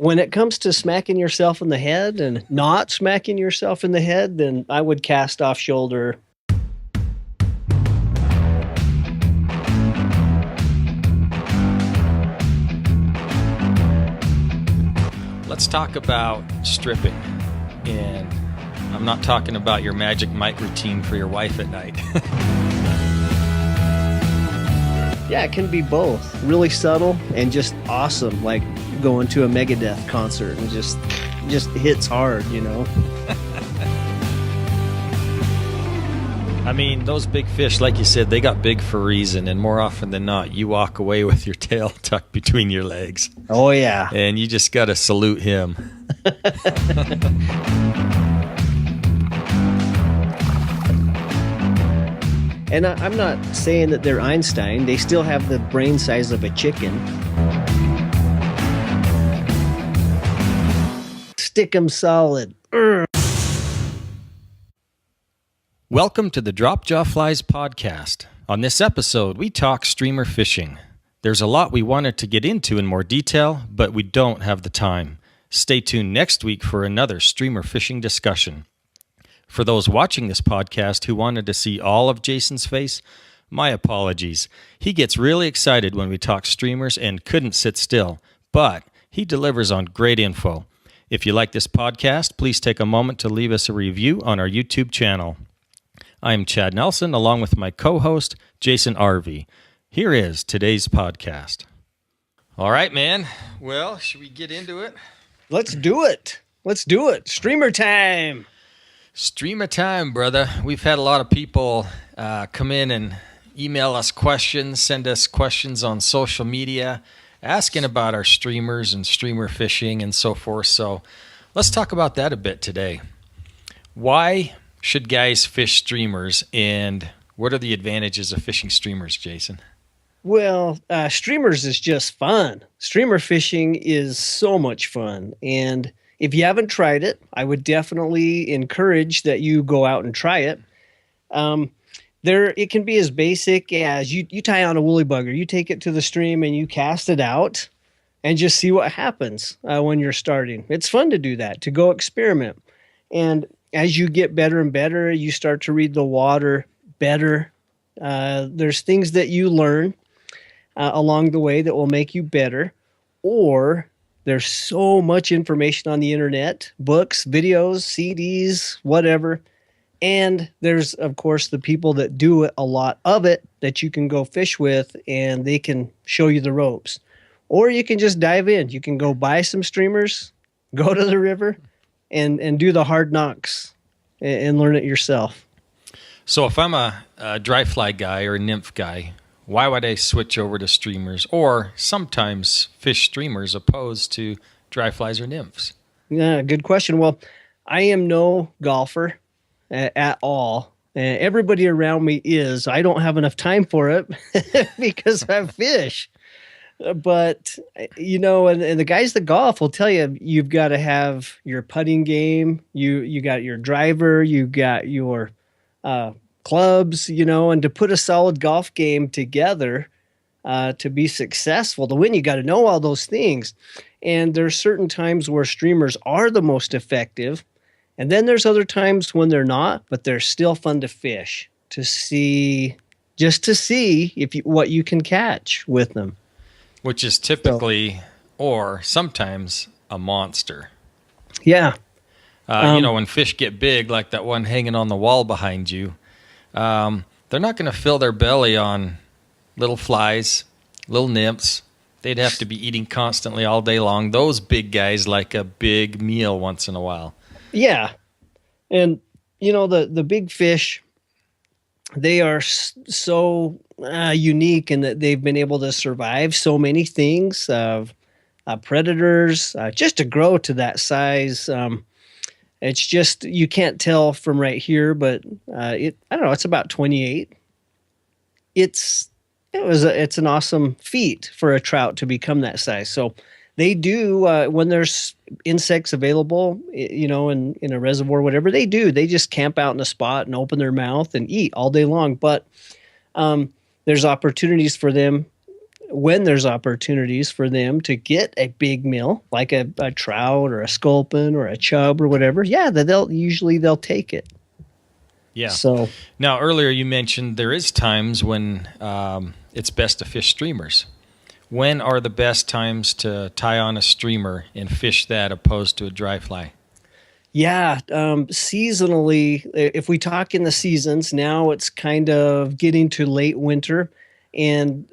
when it comes to smacking yourself in the head and not smacking yourself in the head, then I would cast off shoulder. Let's talk about stripping. And I'm not talking about your Magic Mike routine for your wife at night. Yeah, it can be both. Really subtle and just awesome, like going to a Megadeth concert and just hits hard, you know? I mean, those big fish, like you said, they got big for a reason, and more often than not, you walk away with your tail tucked between your legs. Oh, yeah. And you just got to salute him. And I'm not saying that they're Einstein. They still have the brain size of a chicken. Stick 'em solid. Welcome to the Drop Jaw Flies podcast. On this episode, we talk streamer fishing. There's a lot we wanted to get into in more detail, but we don't have the time. Stay tuned next week for another streamer fishing discussion. For those watching this podcast who wanted to see all of Jason's face, my apologies. He gets really excited when we talk streamers and couldn't sit still, but he delivers on great info. If you like this podcast, please take a moment to leave us a review on our YouTube channel. I am Chad Nelson, along with my co-host, Jason Arvey. Here is today's podcast. All right, man. Well, should we get into it? Let's do it. Let's do it. Streamer time. Streamer time, brother. We've had a lot of people come in and email us questions, send us questions on social media, asking about our streamers and streamer fishing and so forth. So let's talk about that a bit today. Why should guys fish streamers, and what are the advantages of fishing streamers, Jason? Well, streamers is just fun. Streamer fishing is so much fun. And if you haven't tried it, I would definitely encourage that you go out and try it. It can be as basic as you tie on a woolly bugger, you take it to the stream and you cast it out and just see what happens when you're starting. It's fun to do that, to go experiment. And as you get better and better, you start to read the water better. There's things that you learn along the way that will make you better, or there's so much information on the internet, books, videos, CDs, whatever. And there's, of course, the people that do it, a lot of it, that you can go fish with, and they can show you the ropes. Or you can just dive in. You can go buy some streamers, go to the river, and do the hard knocks and learn it yourself. So if I'm a dry fly guy or a nymph guy, why would I switch over to streamers, or sometimes fish streamers opposed to dry flies or nymphs? Yeah, good question. Well, I am no golfer at all. Everybody around me is. I don't have enough time for it because I fish. But, you know, and the guys that golf will tell you, you've got to have your putting game, you got your driver, you got your clubs, you know, and to put a solid golf game together to be successful, to win, you got to know all those things. And there's certain times where streamers are the most effective, and then there's other times when they're not, but they're still fun to fish, to see if what you can catch with them. Which is typically, or sometimes, a monster. Yeah. You know, when fish get big, like that one hanging on the wall behind you, they're not going to fill their belly on little flies, little nymphs. They'd have to be eating constantly all day long. Those big guys like a big meal once in a while. Yeah. And, you know, the big fish, they are so unique in that they've been able to survive so many things, predators, just to grow to that size. It's just, you can't tell from right here, but I don't know, it's about 28. It's an awesome feat for a trout to become that size. So they do, when there's insects available, you know, in a reservoir, whatever they do, they just camp out in a spot and open their mouth and eat all day long. But there's opportunities for them when there's opportunities for them to get a big meal, like a trout or a sculpin or a chub or whatever, yeah, they'll take it. Yeah. So Now, earlier you mentioned there is times when it's best to fish streamers. When are the best times to tie on a streamer and fish that opposed to a dry fly? yeah, seasonally, if we talk in the seasons, now it's kind of getting to late winter, and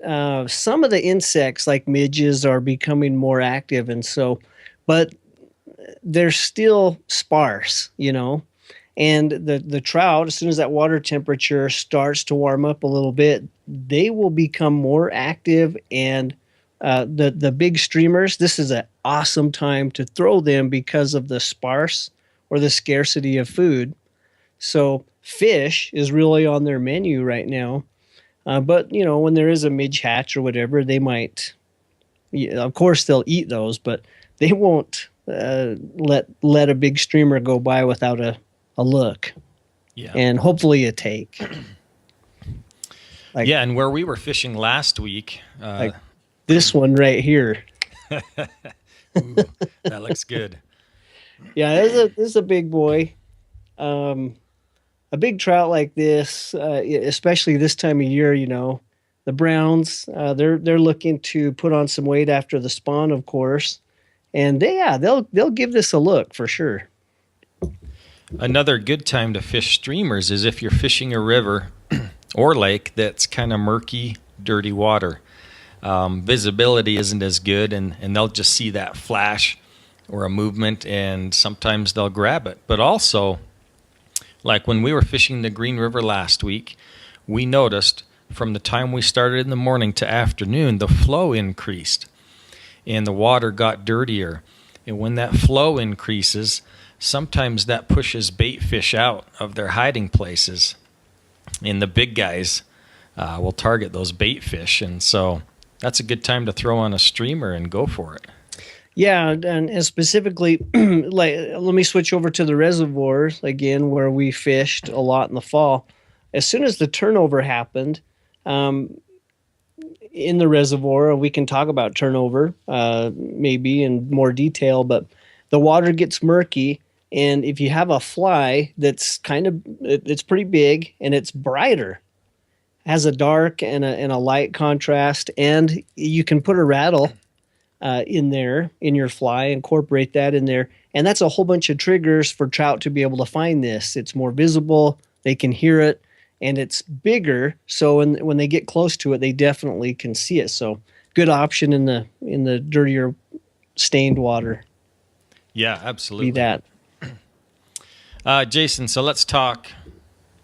some of the insects like midges are becoming more active, and so, but they're still sparse, And the trout, as soon as that water temperature starts to warm up a little bit, they will become more active. And the big streamers, this is an awesome time to throw them because of the sparse or the scarcity of food. So fish is really on their menu right now. But when there is a midge hatch or whatever, they might, yeah, of course, they'll eat those, but they won't let a big streamer go by without a look, Yeah. and hopefully a take. Like, Yeah, and where we were fishing last week, like this one right here. ooh, that looks good. Yeah, this is a big boy. A big trout like this, especially this time of year, the browns, they're looking to put on some weight after the spawn, of course, and they'll give this a look for sure. Another good time to fish streamers is if you're fishing a river or lake that's kind of murky, dirty water. Visibility isn't as good, and they'll just see that flash or a movement, and sometimes they'll grab it. But also, like when we were fishing the Green River last week, we noticed from the time we started in the morning to afternoon, the flow increased and the water got dirtier. And when that flow increases, sometimes that pushes bait fish out of their hiding places. And the big guys will target those bait fish. And so that's a good time to throw on a streamer and go for it. Yeah, and specifically, like, let me switch over to the reservoirs again, where we fished a lot in the fall. As soon as the turnover happened, in the reservoir, we can talk about turnover maybe in more detail, but the water gets murky, and if you have a fly that's it's pretty big and it's brighter, has a dark and a light contrast, and you can put a rattle in there in your fly, incorporate that in there, and that's a whole bunch of triggers for trout to be able to find this. It's more visible, they can hear it, and it's bigger, so when they get close to it, they definitely can see it. So good option in the dirtier, stained water. Yeah, absolutely. Be that. Jason, so let's talk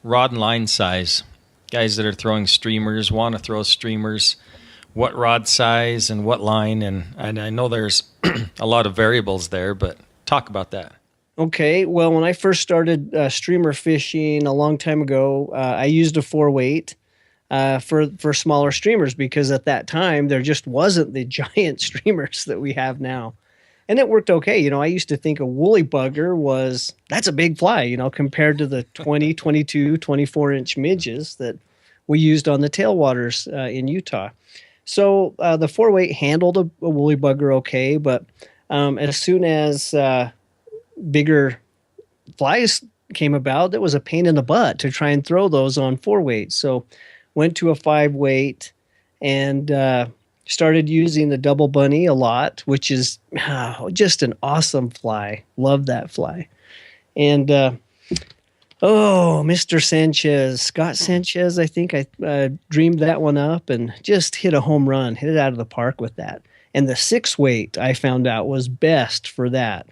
rod and line size. Guys that are throwing streamers, want to throw streamers, what rod size and what line, and I know there's a lot of variables there, but talk about that. Okay, well, when I first started streamer fishing a long time ago, I used a 4-weight for smaller streamers, because at that time there just wasn't the giant streamers that we have now. And it worked okay. I used to think a woolly bugger that's a big fly, compared to the 20, 22, 24-inch midges that we used on the tailwaters in Utah. So the 4-weight handled a woolly bugger okay, but as soon as bigger flies came about, that was a pain in the butt to try and throw those on 4-weight. So went to a 5-weight and started using the double bunny a lot, which is just an awesome fly. Love that fly. And Mr. Sanchez, Scott Sanchez, I think I dreamed that one up and just hit a home run, hit it out of the park with that. And the 6-weight I found out was best for that.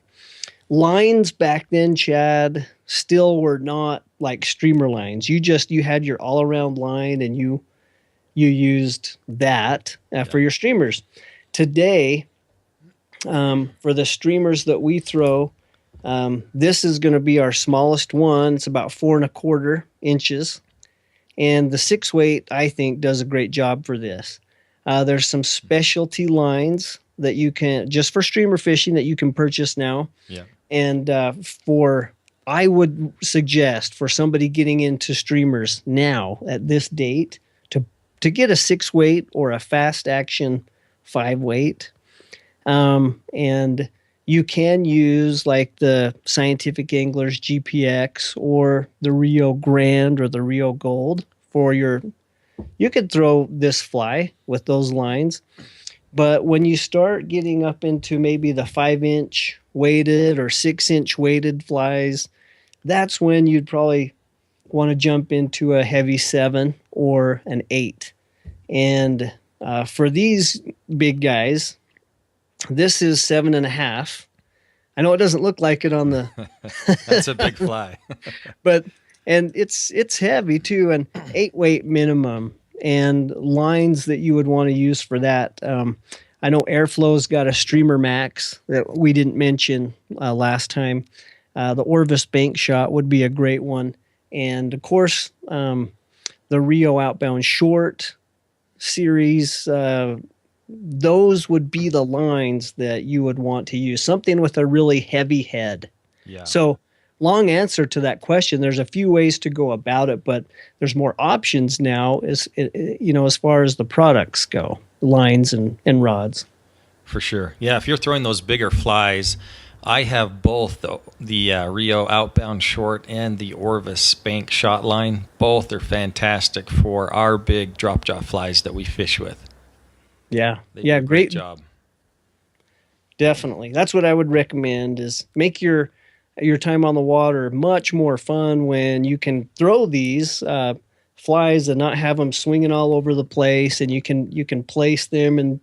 Lines back then, Chad, still were not like streamer lines. You had your all around line, and you used that for your streamers. Today, for the streamers that we throw, this is going to be our smallest one. It's about 4¼ inches. And the 6-weight, I think, does a great job for this. There's some specialty lines that you can, just for streamer fishing, that you can purchase now. Yeah. And I would suggest for somebody getting into streamers now at this date to to get a 6 weight or a fast action 5 weight. And you can use like the Scientific Anglers GPX or the Rio Grande or the Rio Gold for your. You could throw this fly with those lines, but when you start getting up into maybe the 5-inch weighted or 6-inch weighted flies, that's when you'd probably want to jump into a heavy 7 or an 8. And for these big guys, this is 7.5. I know it doesn't look like it on the, That's a big fly. but and it's heavy too, and 8 weight minimum, and lines that you would want to use for that. I know Airflow's got a Streamer Max that we didn't mention last time. The Orvis Bank Shot would be a great one, and of course the Rio Outbound Short series. Those would be the lines that you would want to use. Something with a really heavy head. Yeah. So, long answer to that question. There's a few ways to go about it, but there's more options now as far as the products go, lines and rods. For sure. Yeah, if you're throwing those bigger flies, I have both the Rio Outbound Short and the Orvis Bank Shot line. Both are fantastic for our big drop jaw flies that we fish with. Yeah. They do a great job. Definitely. That's what I would recommend, is make your time on the water much more fun when you can throw these flies and not have them swinging all over the place, and you can place them in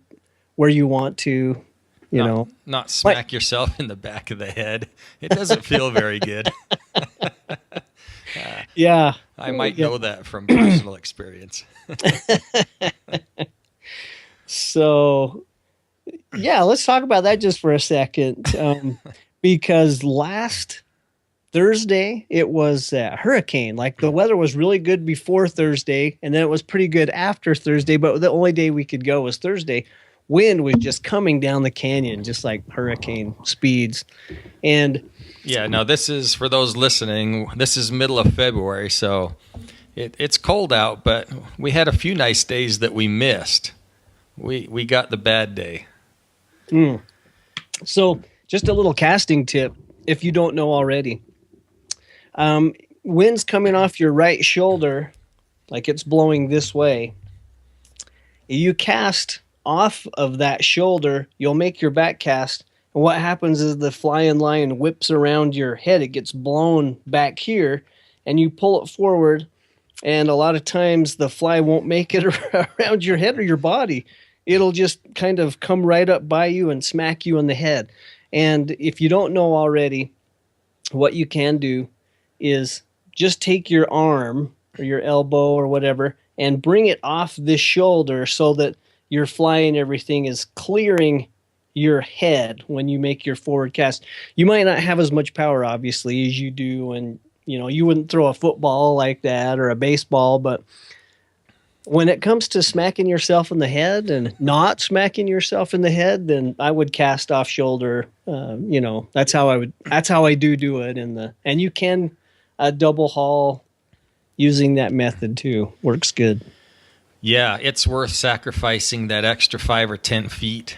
where you want to, not smack yourself in the back of the head. It doesn't feel very good. Yeah. I might know that from personal experience. So, yeah, let's talk about that just for a second. Because last Thursday, it was a hurricane. Like, the weather was really good before Thursday, and then it was pretty good after Thursday, but the only day we could go was Thursday. Wind was just coming down the canyon, just like hurricane speeds. And yeah, now this is, for those listening, this is middle of February, so it's cold out, but we had a few nice days that we missed. We got the bad day. So just a little casting tip, if you don't know already. Wind's coming off your right shoulder, like it's blowing this way. You cast off of that shoulder, you'll make your back cast. And what happens is the flying line whips around your head. It gets blown back here, and you pull it forward. And a lot of times the fly won't make it around your head or your body. It'll just kind of come right up by you and smack you in the head. And if you don't know already, what you can do is just take your arm or your elbow or whatever and bring it off this shoulder so that your fly and everything is clearing your head when you make your forward cast. You might not have as much power, obviously, as you do, and you wouldn't throw a football like that or a baseball, but when it comes to smacking yourself in the head and not smacking yourself in the head, then I would cast off shoulder. That's how I do it. And you can double haul using that method too. Works good. Yeah, it's worth sacrificing that extra 5 or 10 feet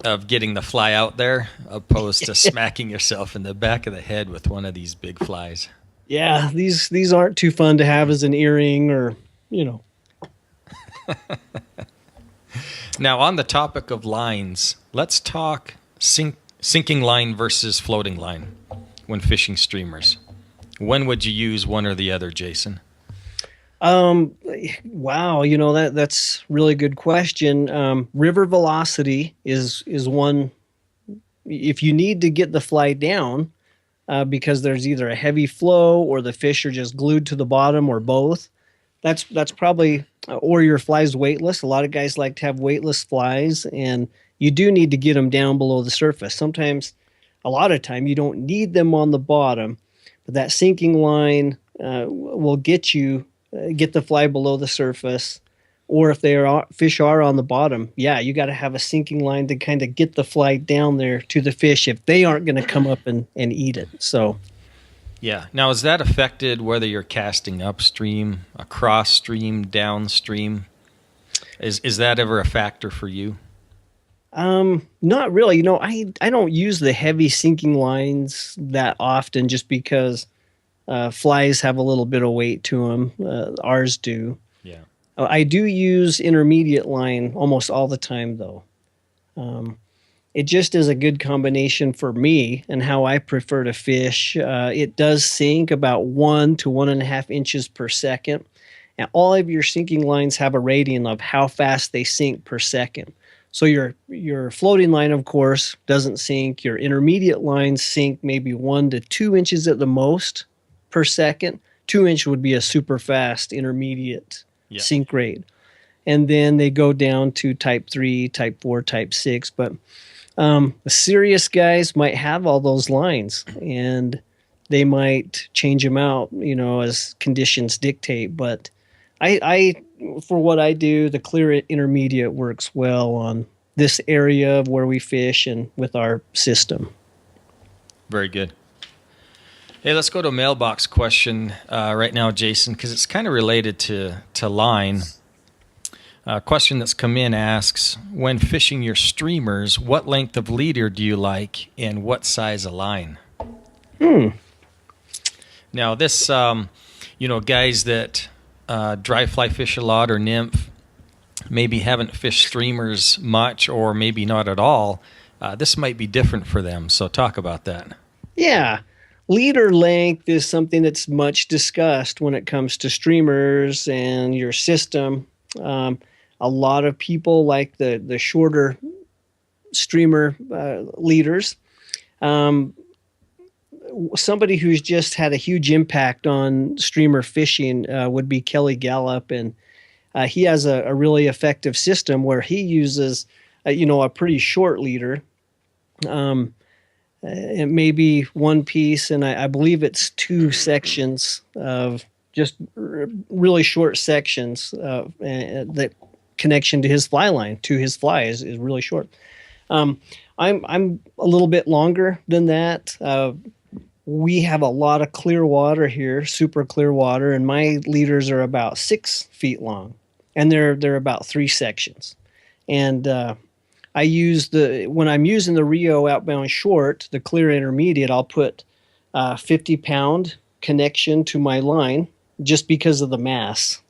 of getting the fly out there, opposed to smacking yourself in the back of the head with one of these big flies. Yeah, these aren't too fun to have as an earring or. Now, on the topic of lines, let's talk sinking line versus floating line when fishing streamers. When would you use one or the other, Jason? Wow, that's really good question. River velocity is one. If you need to get the fly down, because there's either a heavy flow or the fish are just glued to the bottom or both, that's probably, or your fly's weightless. A lot of guys like to have weightless flies, and you do need to get them down below the surface. Sometimes, a lot of time, you don't need them on the bottom, but that sinking line will get the fly below the surface. Or if fish are on the bottom, yeah, you got to have a sinking line to kind of get the fly down there to the fish if they aren't going to come up and eat it. So. Yeah. Now, is that affected whether you're casting upstream, across stream, downstream? Is that ever a factor for you? Not really. I don't use the heavy sinking lines that often just because flies have a little bit of weight to them. Ours do. Yeah. I do use intermediate line almost all the time, though. Um, it just is a good combination for me and how I prefer to fish. It does sink about 1 to 1.5 inches per second. And all of your sinking lines have a rating of how fast they sink per second. So your floating line, of course, doesn't sink. Your intermediate lines sink maybe 1 to 2 inches at the most per second. 2 inch would be a super fast intermediate Yeah. sink rate. And then they go down to type 3, type 4, type 6. But the serious guys might have all those lines and they might change them out, as conditions dictate. But I for what I do, the clear intermediate works well on this area of where we fish and with our system. Very good. Hey, let's go to a mailbox question right now, Jason, because it's kind of related to line. A question that's come in asks, when fishing your streamers, what length of leader do you like and what size of line? Now, this, guys that dry fly fish a lot or nymph maybe haven't fished streamers much or maybe not at all, this might be different for them. So talk about that. Yeah. Leader length is something that's much discussed when it comes to streamers and your system. A lot of people like the shorter streamer leaders. Somebody who's just had a huge impact on streamer fishing would be Kelly Gallup, and he has a really effective system where he uses, a pretty short leader. It may be one piece, and I believe it's 2 sections of just really short sections. That connection to his fly line, to his fly, is really short. I'm a little bit longer than that. We have a lot of clear water here, super clear water, and my leaders are about 6 feet long, and they're about 3 sections. And I use when I'm using the Rio outbound short, the clear intermediate, I'll put 50-pound connection to my line just because of the mass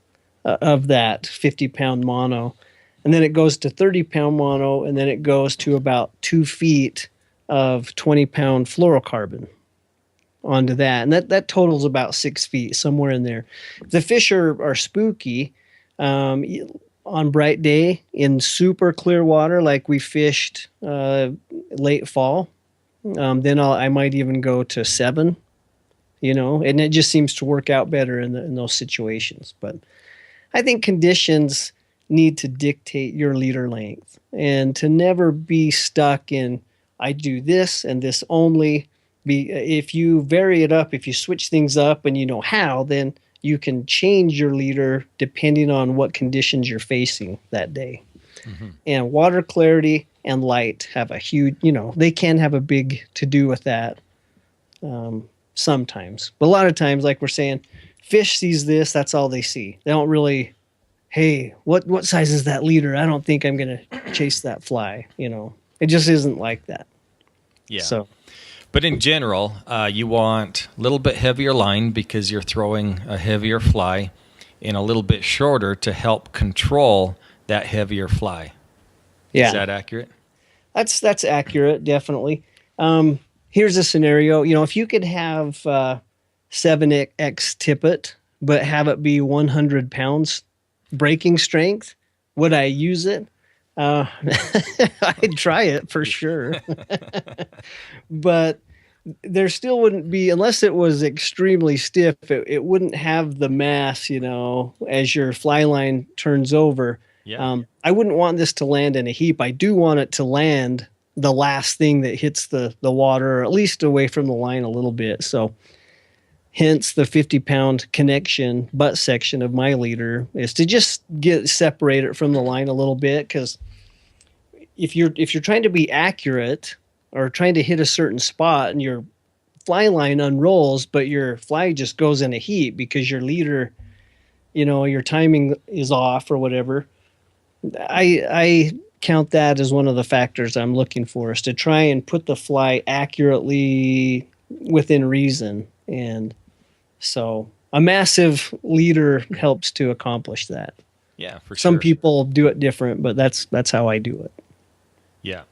of that 50-pound mono. And then it goes to 30-pound mono, and then it goes to about 2 feet of 20-pound fluorocarbon onto that. And that totals about 6 feet, somewhere in there. If the fish are spooky, on bright day in super clear water, like we fished late fall, then I might even go to 7, and it just seems to work out better in those situations. But I think conditions need to dictate your leader length, and to never be stuck in, I do this and this only. If you vary it up, if you switch things up and you know how, then you can change your leader depending on what conditions you're facing that day. Mm-hmm. And water clarity and light have a huge, they can have a big to do with that sometimes. But a lot of times, like we're saying, fish sees this, that's all they see. They don't really, hey, what size is that leader? I don't think I'm going to chase that fly. It just isn't like that. Yeah. So. But in general, you want a little bit heavier line because you're throwing a heavier fly, and a little bit shorter to help control that heavier fly. Yeah. Is that accurate? That's accurate, definitely. Here's a scenario. If you could have 7X tippet, but have it be 100 pounds breaking strength, would I use it? I'd try it for sure. But there still wouldn't be, unless it was extremely stiff, it wouldn't have the mass, as your fly line turns over. Yeah. I wouldn't want this to land in a heap. I do want it to land the last thing that hits the water, or at least away from the line a little bit. So hence the 50-pound connection butt section of my leader is to just separate it from the line a little bit, because if you're trying to be accurate or trying to hit a certain spot and your fly line unrolls, but your fly just goes in a heap because your leader, your timing is off or whatever, I count that as one of the factors I'm looking for, is to try and put the fly accurately within reason. And so a massive leader helps to accomplish that. Yeah, for Some sure. people do it different, but that's how I do it. Yeah.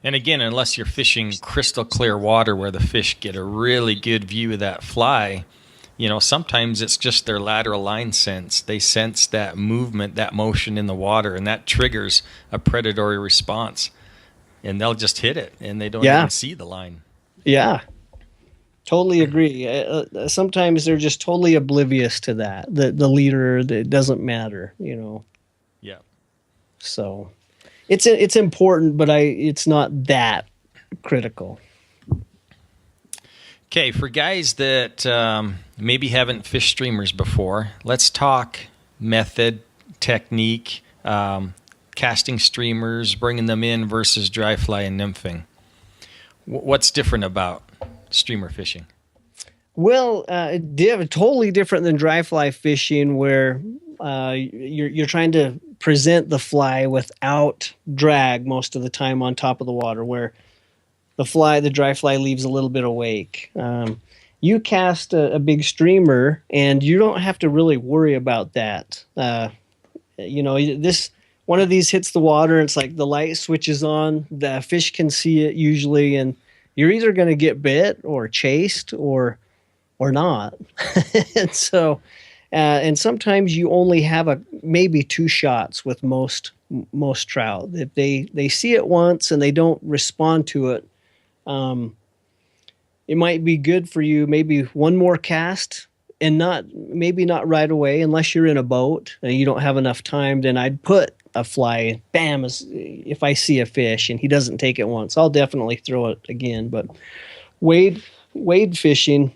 And again, unless you're fishing crystal clear water where the fish get a really good view of that fly, sometimes it's just their lateral line sense. They sense that movement, that motion in the water, and that triggers a predatory response. And they'll just hit it, and they don't Yeah. even see the line. Yeah. Totally agree. Sometimes they're just totally oblivious to that. The leader, it doesn't matter, Yeah. So it's important, but it's not that critical. Okay, for guys that maybe haven't fished streamers before, let's talk method, technique, casting streamers, bringing them in versus dry fly and nymphing. What's different about streamer fishing? Well, totally different than dry fly fishing, where you're trying to present the fly without drag most of the time on top of the water, where the dry fly leaves a little bit of wake. You cast a big streamer, and you don't have to really worry about that. This one of these hits the water, and it's like the light switches on. The fish can see it usually, and you're either going to get bit or chased or not. And so, and sometimes you only have maybe 2 shots with most trout. If they see it once and they don't respond to it, it might be good for you maybe one more cast, and maybe not right away unless you're in a boat and you don't have enough time. Then I'd put a fly, bam, if I see a fish and he doesn't take it once, I'll definitely throw it again. But wade fishing,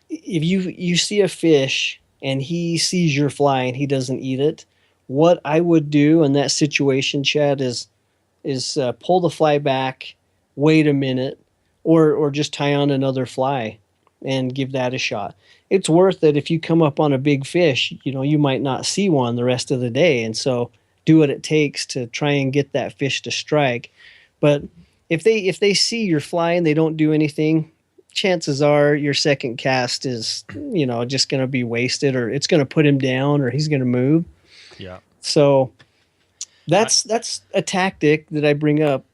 if you see a fish and he sees your fly and he doesn't eat it, what I would do in that situation, Chad, is pull the fly back, wait a minute, or just tie on another fly and give that a shot. It's worth it. If you come up on a big fish, you might not see one the rest of the day, and so do what it takes to try and get that fish to strike. But if they see your fly and they don't do anything, chances are your second cast is just going to be wasted, or it's going to put him down, or he's going to move. Yeah. So that's a tactic that I bring up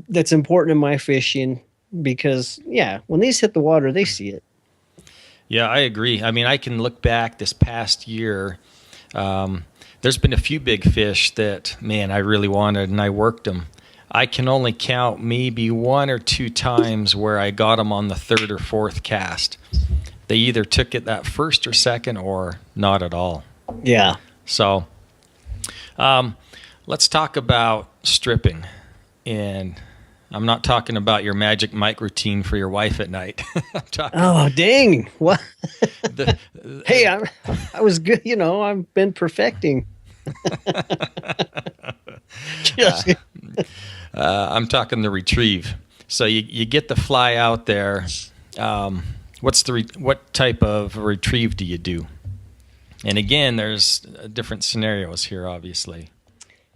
that's important in my fishing, because when these hit the water, they see it. Yeah, I agree. I mean, I can look back this past year. There's been a few big fish that, man, I really wanted, and I worked them. I can only count maybe 1 or 2 times where I got them on the 3rd or 4th cast. They either took it that first or second, or not at all. Yeah. So let's talk about stripping. And I'm not talking about your magic mic routine for your wife at night. Oh, dang. What? Hey, I was good. I've been perfecting. I'm talking the retrieve. So you get the fly out there. What type of retrieve do you do? And again, there's different scenarios here, obviously.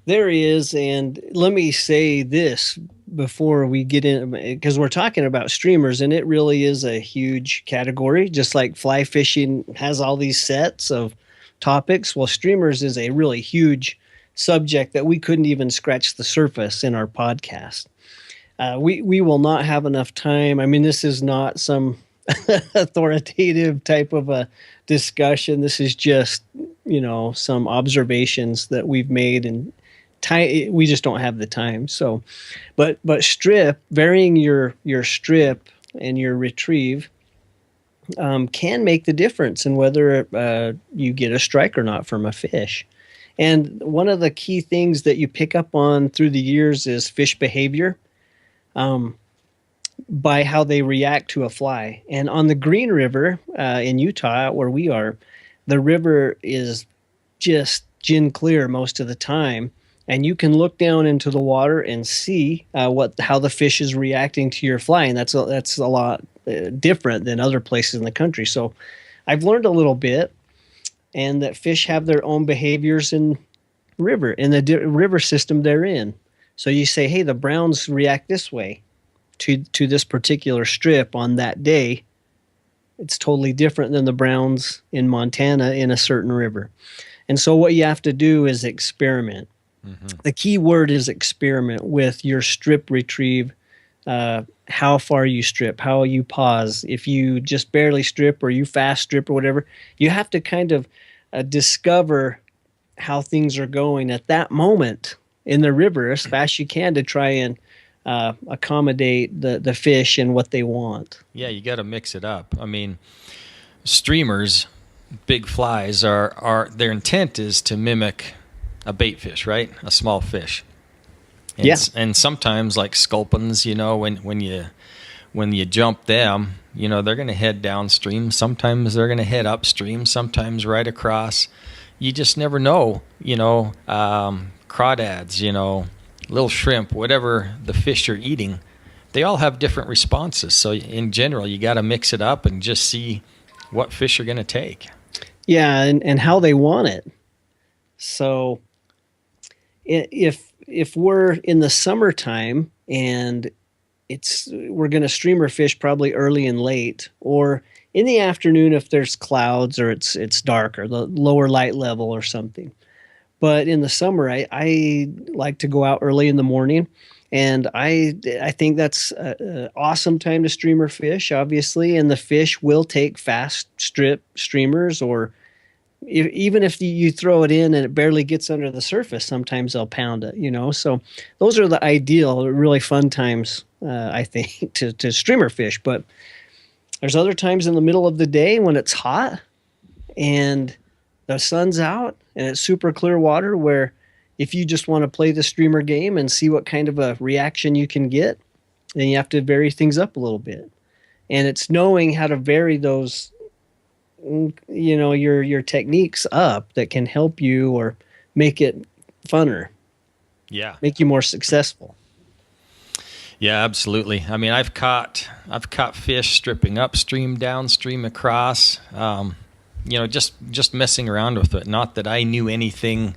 There is, and let me say this before we get in, because we're talking about streamers, and it really is a huge category, just like fly fishing has all these sets of topics. Well, streamers is a really huge subject that we couldn't even scratch the surface in our podcast. We will not have enough time. I mean, this is not some authoritative type of a discussion. This is just, some observations that we've made, and we just don't have the time. So, but varying your strip and your retrieve can make the difference in whether you get a strike or not from a fish. And one of the key things that you pick up on through the years is fish behavior, by how they react to a fly. And on the Green River in Utah, where we are, the river is just gin clear most of the time. And you can look down into the water and see how the fish is reacting to your fly, and that's a lot different than other places in the country. So I've learned a little bit, and that fish have their own behaviors in the river system they're in. So you say, hey, the browns react this way to this particular strip on that day. It's totally different than the browns in Montana in a certain river. And so what you have to do is experiment. Mm-hmm. The key word is experiment with your strip retrieve, how far you strip, how you pause. If you just barely strip or you fast strip or whatever, you have to kind of discover how things are going at that moment in the river as fast as you can to try and accommodate the fish and what they want. Yeah, you got to mix it up. I mean, streamers, big flies, are their intent is to mimic a bait fish, right? A small fish. And, yeah. And sometimes, like sculpins, when you jump them, they're going to head downstream. Sometimes they're going to head upstream. Sometimes right across. You just never know. Crawdads, little shrimp, whatever the fish are eating, they all have different responses. So in general, you got to mix it up and just see what fish are going to take. Yeah, and how they want it. So if we're in the summertime and we're going to streamer fish probably early and late, or in the afternoon if there's clouds or it's darker, the lower light level or something. But in the summer, I like to go out early in the morning, and I think that's an awesome time to streamer fish, obviously, and the fish will take fast strip streamers, or even if you throw it in and it barely gets under the surface, sometimes they'll pound it, So those are the ideal, really fun times, I think, to streamer fish. But there's other times in the middle of the day when it's hot and the sun's out and it's super clear water, where if you just want to play the streamer game and see what kind of a reaction you can get, then you have to vary things up a little bit. And it's knowing how to vary those, your techniques up that can help you or make it funner. Yeah. Make you more successful. Yeah, absolutely. I mean, I've caught fish stripping upstream, downstream, across. Just messing around with it. Not that I knew anything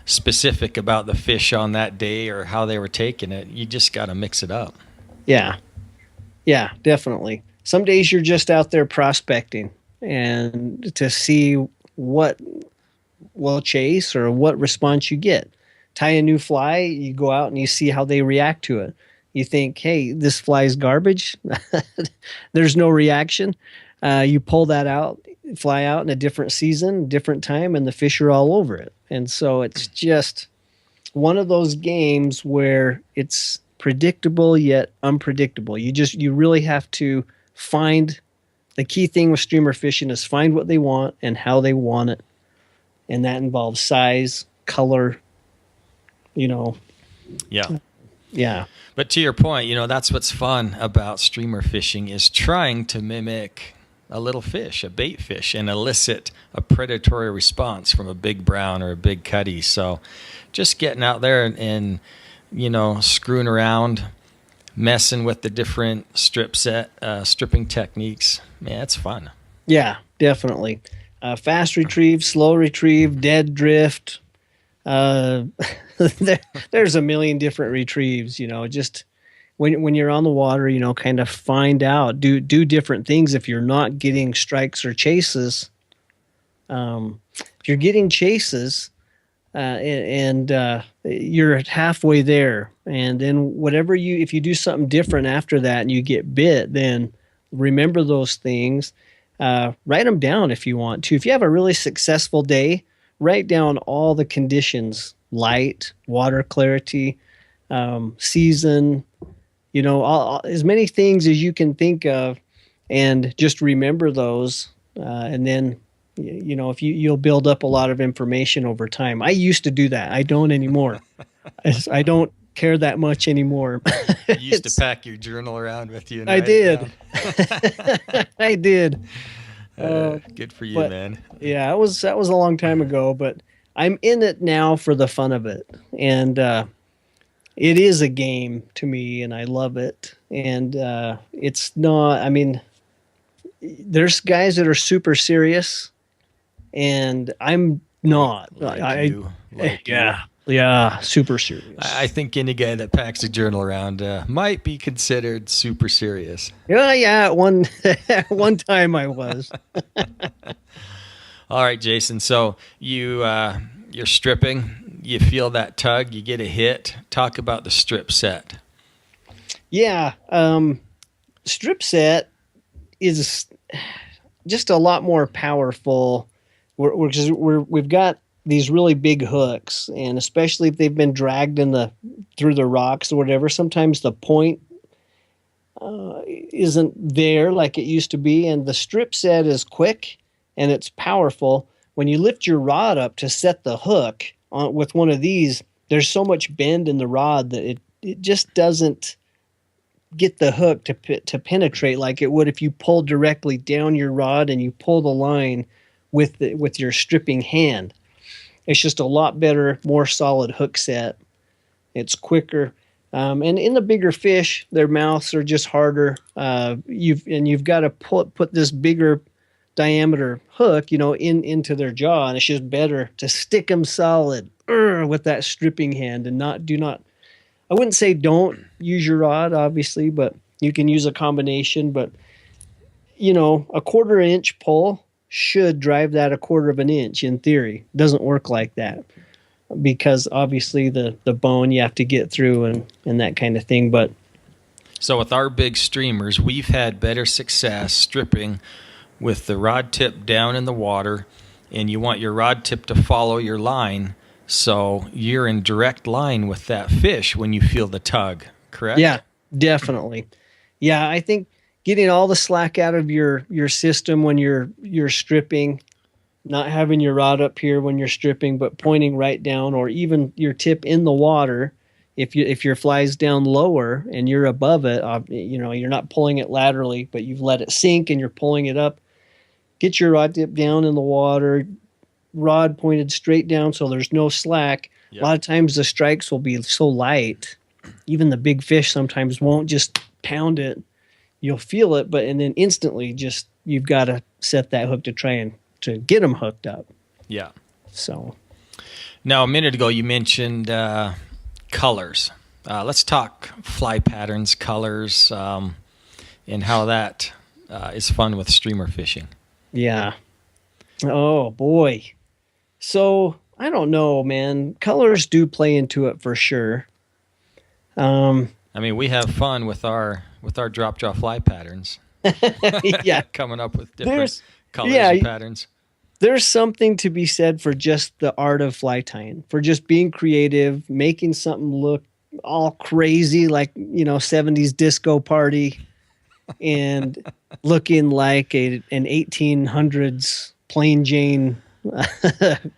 specific about the fish on that day or how they were taking it. You just got to mix it up. Yeah, definitely. Some days you're just out there prospecting and to see what will chase or what response you get. Tie a new fly, you go out and you see how they react to it. You think, hey, this fly is garbage. There's no reaction. You pull that fly out in a different season, different time, and the fish are all over it. And so it's just one of those games where it's predictable yet unpredictable. You really have to find the key thing with streamer fishing is find what they want and how they want it. And that involves size, color, Yeah. Yeah. But to your point, that's what's fun about streamer fishing is trying to mimic a little fish, a bait fish, and elicit a predatory response from a big brown or a big cutty. So just getting out there and screwing around, messing with the different stripping techniques, man, it's fun. Yeah, definitely. Fast retrieve, slow retrieve, dead drift. There's a million different retrieves, just when you're on the water, kind of find out, do different things. If you're not getting strikes or chases, if you're getting chases, and you're halfway there, and then if you do something different after that and you get bit, then remember those things, write them down if you want to. If you have a really successful day, write down all the conditions: light, water clarity, season, as many things as you can think of, and just remember those. And then, if you'll build up a lot of information over time. I used to do that. I don't anymore. I don't care that much anymore. You used to pack your journal around with you. And I did. I did. Good for you, man. Yeah, that was a long time ago, but I'm in it now for the fun of it. And it is a game to me, and I love it. And it's not, there's guys that are super serious and I'm like not. like you. Yeah, super serious. I think any guy that packs a journal around might be considered super serious. Yeah. One one time I was. All right, Jason. So you're stripping. You feel that tug. You get a hit. Talk about the strip set. Yeah, strip set is just a lot more powerful. We've got these really big hooks, and especially if they've been dragged through the rocks or whatever, sometimes the point isn't there like it used to be, and the strip set is quick and it's powerful. When you lift your rod up to set the hook on with one of these, there's so much bend in the rod that it just doesn't get the hook to penetrate like it would if you pull directly down your rod and you pull the line with your stripping hand. It's just a lot better, more solid hook set. It's quicker. And in the bigger fish, their mouths are just harder. You've got to put this bigger diameter hook, into their jaw, and it's just better to stick them solid with that stripping hand and not do not. I wouldn't say don't use your rod, obviously, but you can use a combination. But a 1/4 inch pull should drive that 1/4 of an inch in theory. Doesn't work like that, because obviously the bone you have to get through and that kind of thing. But So with our big streamers, we've had better success stripping with the rod tip down in the water, and you want your rod tip to follow your line, so you're in direct line with that fish when you feel the tug, correct? yeah, definitely. Yeah, I think getting all the slack out of your system when you're stripping, not having your rod up here when you're stripping, but pointing right down, or even your tip in the water. If your fly's down lower and you're above it, you're not pulling it laterally, but you've let it sink and you're pulling it up. Get your rod tip down in the water, rod pointed straight down so there's no slack. Yep. A lot of times the strikes will be so light, even the big fish sometimes won't just pound it. You'll feel it, and then instantly just you've got to set that hook to try and to get them hooked up. Yeah. So now, a minute ago, you mentioned colors. Let's talk fly patterns, colors, and how that is fun with streamer fishing. yeah. Oh boy. So I don't know, man. Colors do play into it for sure. I mean, we have fun with our drop jaw fly patterns. Yeah. Coming up with different colors yeah, and patterns. There's something to be said for just the art of fly tying, for just being creative, making something look all crazy like, 70s disco party and looking like an 1800s plain Jane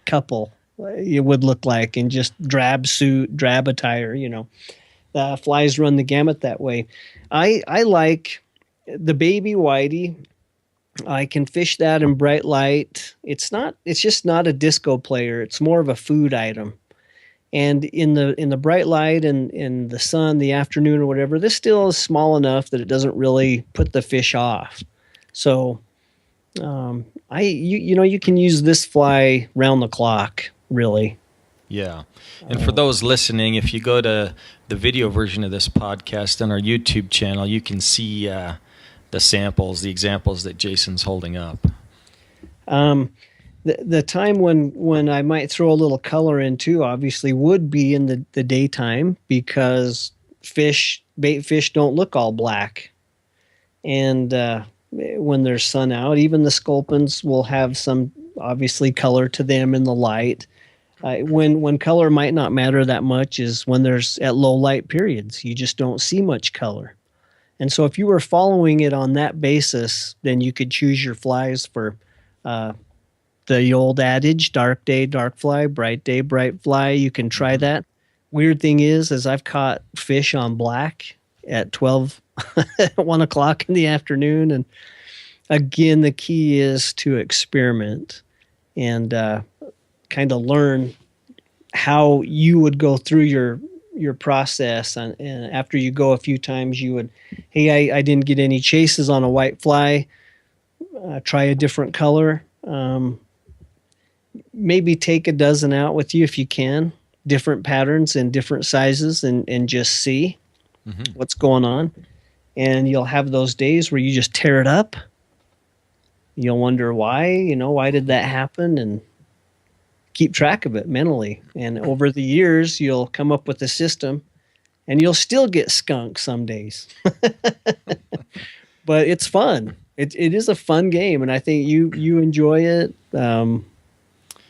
couple it would look like, in just drab suit, drab attire, flies run the gamut that way. I like the baby whitey. I can fish that in bright light. It's just not a disco player. It's more of a food item. And in the bright light and in the sun, the afternoon or whatever, this still is small enough that it doesn't really put the fish off. So, you can use this fly round the clock, really. Yeah. And for those listening, if you go to the video version of this podcast on our YouTube channel, you can see the samples, the examples that Jason's holding up. The time when I might throw a little color in too, obviously, would be in the daytime, because bait fish don't look all black. And when there's sun out, even the sculpins will have some, obviously, color to them in the light. When color might not matter that much is when there's at low light periods. You just don't see much color. And so if you were following it on that basis, then you could choose your flies for the old adage, dark day, dark fly, bright day, bright fly. You can try that. Weird thing is I've caught fish on black at 12, 1 o'clock in the afternoon. And again, the key is to experiment and kind of learn how you would go through your process. And after you go a few times, you would, hey, I didn't get any chases on a white fly. Try a different color. maybe take a dozen out with you if you can, different patterns and different sizes, and just see what's going on. And you'll have those days where you just tear it up. You'll wonder why, why did that happen? And keep track of it mentally. And over the years, you'll come up with a system, and you'll still get skunked some days. But it's fun. It is a fun game, and I think you enjoy it.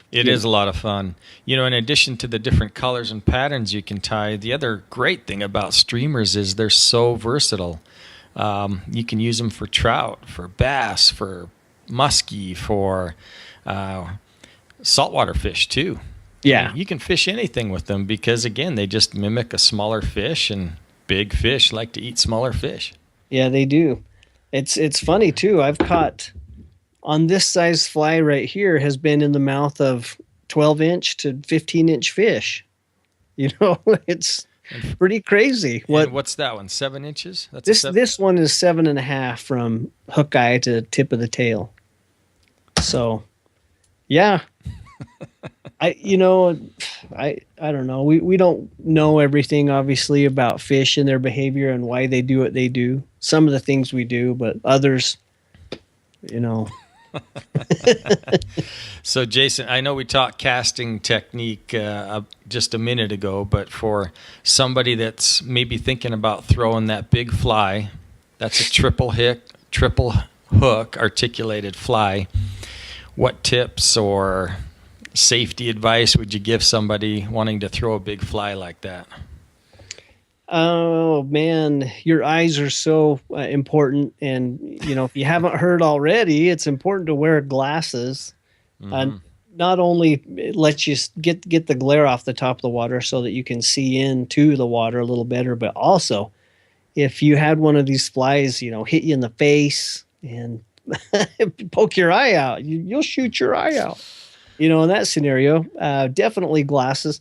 It is a lot of fun. In addition to the different colors and patterns you can tie, the other great thing about streamers is they're so versatile. You can use them for trout, for bass, for muskie, for saltwater fish too. Yeah. You can fish anything with them because, again, they just mimic a smaller fish, and big fish like to eat smaller fish. Yeah, they do. It's funny too. I've caught on this size fly right here has been in the mouth of 12-inch to 15-inch fish. It's pretty crazy. What's that one? 7 inches? This one is 7.5 from hook eye to tip of the tail. So, yeah. I don't know. We don't know everything, obviously, about fish and their behavior and why they do what they do. Some of the things we do, but others, So, Jason, I know we talked casting technique just a minute ago, but for somebody that's maybe thinking about throwing that big fly, that's a triple hook articulated fly, what tips or safety advice would you give somebody wanting to throw a big fly like that? Oh man, your eyes are so important, and if you haven't heard already, it's important to wear glasses. Not only it lets you get the glare off the top of the water so that you can see into the water a little better, but also if you had one of these flies, hit you in the face and poke your eye out, you'll shoot your eye out. In that scenario, definitely glasses.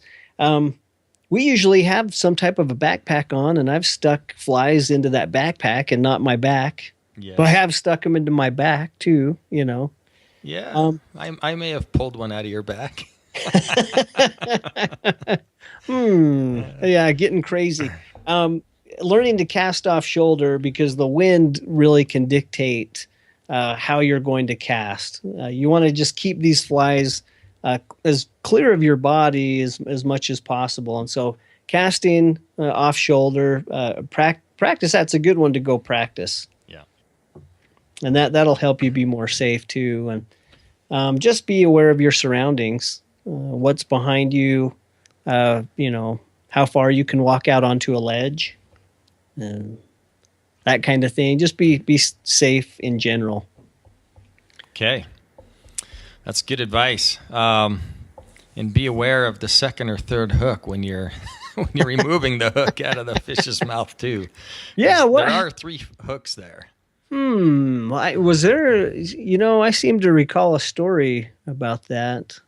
We usually have some type of a backpack on, and I've stuck flies into that backpack and not my back. Yes. But I have stuck them into my back too, Yeah, I may have pulled one out of your back. Yeah, getting crazy. Learning to cast off shoulder, because the wind really can dictate how you're going to cast. You want to just keep these flies as clear of your body as much as possible. And so casting off shoulder, practice, that's a good one to go practice. Yeah. And that'll help you be more safe too. And just be aware of your surroundings, what's behind you, how far you can walk out onto a ledge, and that kind of thing. Just be safe in general. Okay. That's good advice. And be aware of the second or third hook when you're removing the hook out of the fish's mouth too. Yeah, there are 3 hooks there. Was there? I seem to recall a story about that.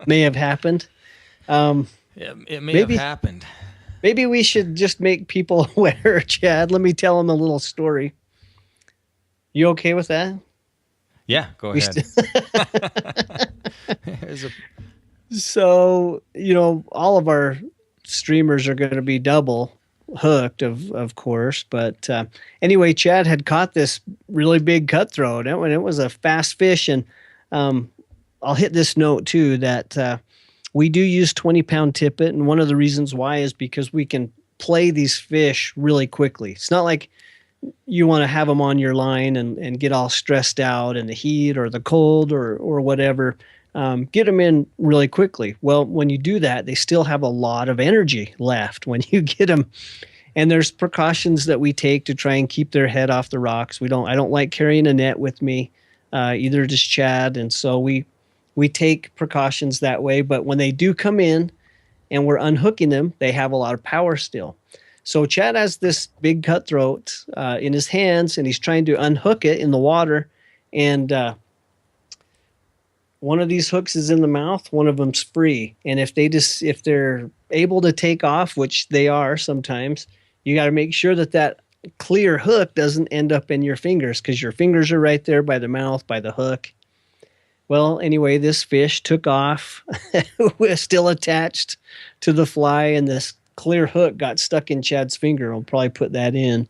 May have happened. It may have happened. Maybe we should just make people aware, Chad. Let me tell them a little story. You okay with that? Yeah, go ahead. So, all of our streamers are going to be double hooked, of course. But anyway, Chad had caught this really big cutthroat. It was a fast fish. And I'll hit this note, too, that we do use 20-pound tippet. And one of the reasons why is because we can play these fish really quickly. It's not like you want to have them on your line and get all stressed out in the heat or the cold or whatever. Get them in really quickly. Well, when you do that, they still have a lot of energy left when you get them. And there's precautions that we take to try and keep their head off the rocks. I don't like carrying a net with me, either does Chad. And so we take precautions that way. But when they do come in and we're unhooking them, they have a lot of power still. So Chad has this big cutthroat in his hands, and he's trying to unhook it in the water. And one of these hooks is in the mouth, one of them's free. And if they're able to take off, which they are sometimes, you got to make sure that clear hook doesn't end up in your fingers, because your fingers are right there by the mouth, by the hook. Well, anyway, this fish took off. Was still attached to the fly, and this clear hook got stuck in Chad's finger. I'll probably put that in.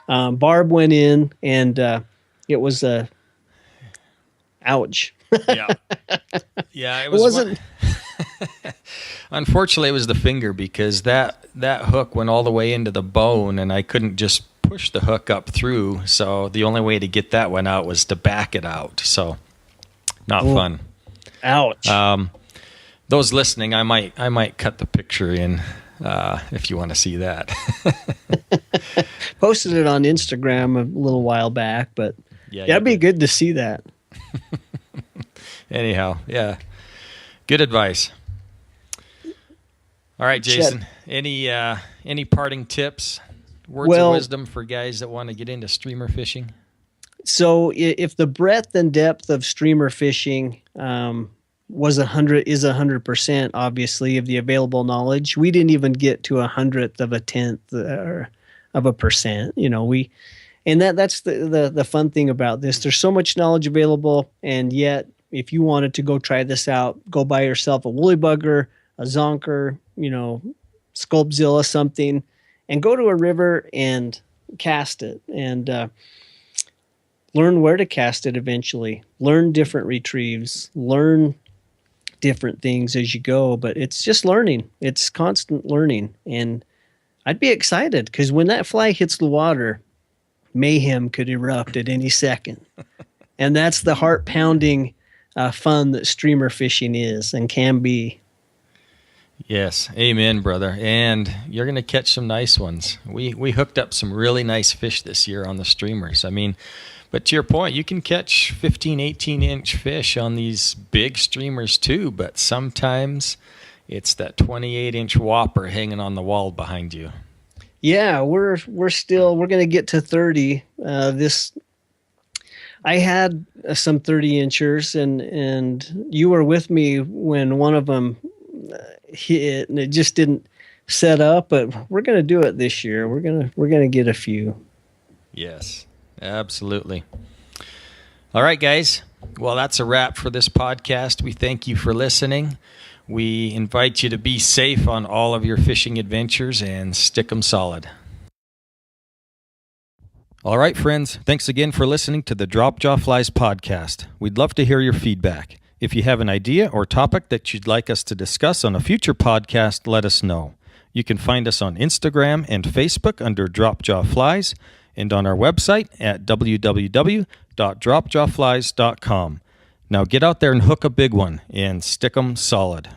Barb went in, and it was a ouch. Yeah. Yeah, it It was wasn't. Unfortunately, it was the finger because that hook went all the way into the bone, and I couldn't just push the hook up through. So the only way to get that one out was to back it out. So not fun. Ouch. Those listening, I might cut the picture in if you want to see that. Posted it on Instagram a little while back, but Yeah, it'd be good to see that. Anyhow, yeah, good advice. All right, Jason. Any parting tips, words of wisdom for guys that want to get into streamer fishing? So, if the breadth and depth of streamer fishing is 100%, obviously, of the available knowledge, we didn't even get to 100th of a tenth of a percent. That's the fun thing about this. There's so much knowledge available, and yet if you wanted to go try this out, go buy yourself a woolly bugger, a zonker, Sculpzilla, something, and go to a river and cast it and learn where to cast it eventually. Learn different retrieves, learn different things as you go, but it's just learning. It's constant learning, and I'd be excited because when that fly hits the water, mayhem could erupt at any second. And that's the heart-pounding fun that streamer fishing is and can be. Yes, amen, brother. And you're going to catch some nice ones. We hooked up some really nice fish this year on the streamers. I mean, but to your point, you can catch 15, 18-inch fish on these big streamers too, but sometimes it's that 28-inch whopper hanging on the wall behind you. Yeah, we're going to get to 30. I had some 30-inchers, and you were with me when one of them hit, and it just didn't set up. But we're going to do it this year. We're gonna get a few. Yes, absolutely. All right, guys. Well, that's a wrap for this podcast. We thank you for listening. We invite you to be safe on all of your fishing adventures and stick 'em solid. All right, friends. Thanks again for listening to the Drop Jaw Flies podcast. We'd love to hear your feedback. If you have an idea or topic that you'd like us to discuss on a future podcast, let us know. You can find us on Instagram and Facebook under Drop Jaw Flies and on our website at www.dropjawflies.com. Now get out there and hook a big one and stick 'em solid.